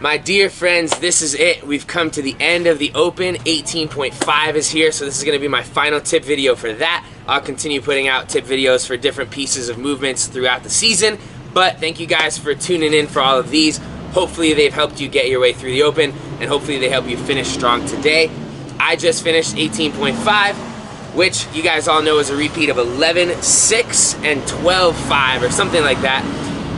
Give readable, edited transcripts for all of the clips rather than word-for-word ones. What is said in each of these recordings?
My dear friends, this is it. We've come to the end of the Open. 18.5 is here, so this is going to be my final tip video for that. I'll continue putting out tip videos for different pieces of movements throughout the season, but thank you guys for tuning in for all of these. Hopefully they've helped you get your way through the Open, and hopefully they help you finish strong today. I just finished 18.5, which you guys all know is a repeat of 11.6 and 12.5 or something like that.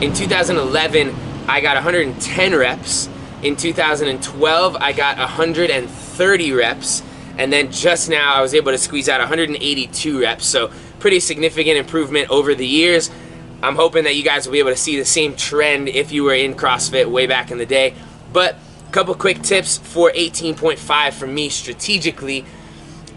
In 2011, I got 110 reps. In 2012, I got 130 reps. And then just now, I was able to squeeze out 182 reps. So pretty significant improvement over the years. I'm hoping that you guys will be able to see the same trend if you were in CrossFit way back in the day. But a couple quick tips for 18.5 from me strategically.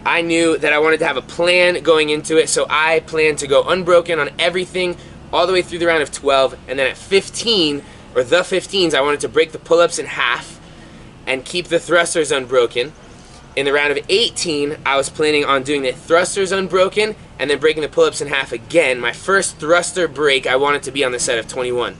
I knew that I wanted to have a plan going into it, so I planned to go unbroken on everything all the way through the round of 12, and then at 15, or the 15s, I wanted to break the pull-ups in half and keep the thrusters unbroken. In the round of 18, I was planning on doing the thrusters unbroken and then breaking the pull-ups in half again. My first thruster break, I wanted to be on the set of 21.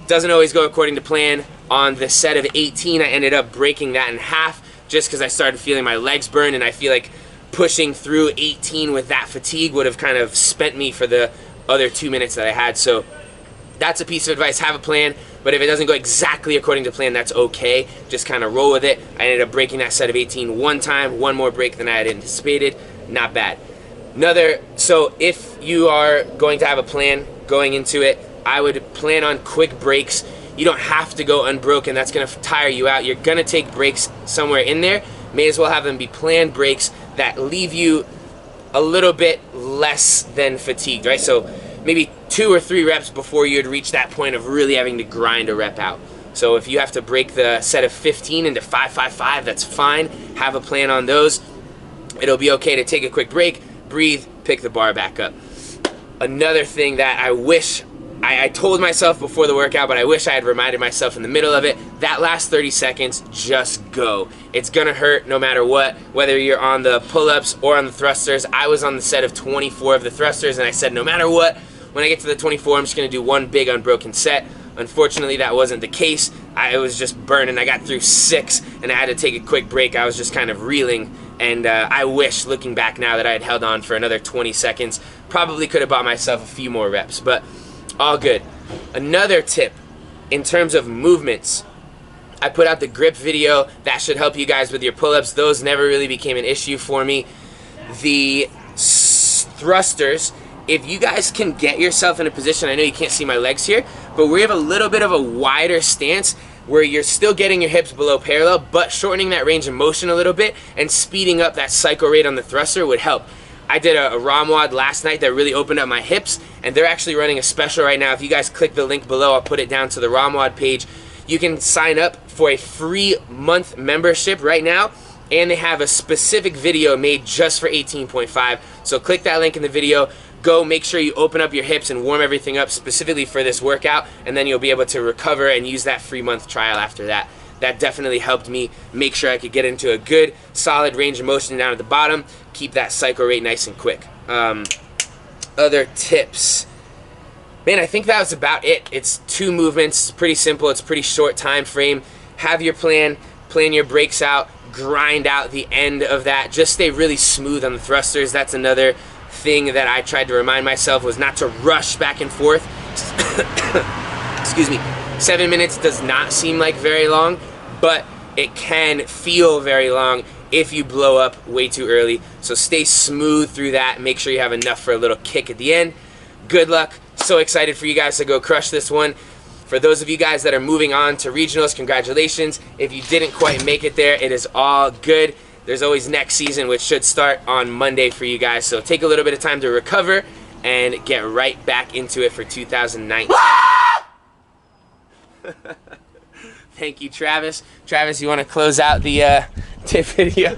Doesn't always go according to plan. On the set of 18, I ended up breaking that in half just because I started feeling my legs burn, and I feel like pushing through 18 with that fatigue would have kind of spent me for the other 2 minutes that I had. So that's a piece of advice. Have a plan, but if it doesn't go exactly according to plan, that's okay. Just kind of roll with it. I ended up breaking that set of 18 one time, one more break than I had anticipated. Not bad. So if you are going to have a plan going into it, I would plan on quick breaks. You don't have to go unbroken. That's going to tire you out. You're going to take breaks somewhere in there. May as well have them be planned breaks that leave you a little bit less than fatigued, right? So maybe 2 or 3 reps before you'd reach that point of really having to grind a rep out. So if you have to break the set of 15 into 5-5-5, that's fine. Have a plan on those. It'll be okay to take a quick break, breathe, pick the bar back up. Another thing that I wish I told myself before the workout, but I wish I had reminded myself in the middle of it, that last 30 seconds, just go. It's gonna hurt no matter what, whether you're on the pull-ups or on the thrusters. I was on the set of 24 of the thrusters, and I said no matter what, when I get to the 24, I'm just gonna do one big unbroken set. Unfortunately, that wasn't the case. I was just burning. I got through 6, and I had to take a quick break. I was just kind of reeling, and I wish, looking back now, that I had held on for another 20 seconds. Probably could have bought myself a few more reps, but all good. Another tip in terms of movements, I put out the grip video. That should help you guys with your pull-ups. Those never really became an issue for me. The thrusters, if you guys can get yourself in a position, I know you can't see my legs here, but we have a little bit of a wider stance where you're still getting your hips below parallel, but shortening that range of motion a little bit and speeding up that cycle rate on the thruster would help. I did a ROMWOD last night that really opened up my hips, and they're actually running a special right now. If you guys click the link below, I'll put it down to the ROMWOD page. You can sign up for a free month membership right now, and they have a specific video made just for 18.5. So click that link in the video. Go make sure you open up your hips and warm everything up specifically for this workout, and then you'll be able to recover and use that free month trial after that. That definitely helped me make sure I could get into a good, solid range of motion down at the bottom, keep that cycle rate nice and quick. Other tips. Man, I think that was about it. It's 2 movements. It's pretty simple. It's a pretty short time frame. Have your plan your breaks out, grind out the end of that. Just stay really smooth on the thrusters. That's another thing that I tried to remind myself, was not to rush back and forth. Excuse me. 7 minutes does not seem like very long, but it can feel very long if you blow up way too early. So stay smooth through that. Make sure you have enough for a little kick at the end. Good luck. So excited for you guys to go crush this one. For those of you guys that are moving on to regionals, congratulations. If you didn't quite make it there, it is all good. There's always next season, which should start on Monday for you guys. So take a little bit of time to recover and get right back into it for 2019. Thank you, Travis. Travis, you want to close out the tip video?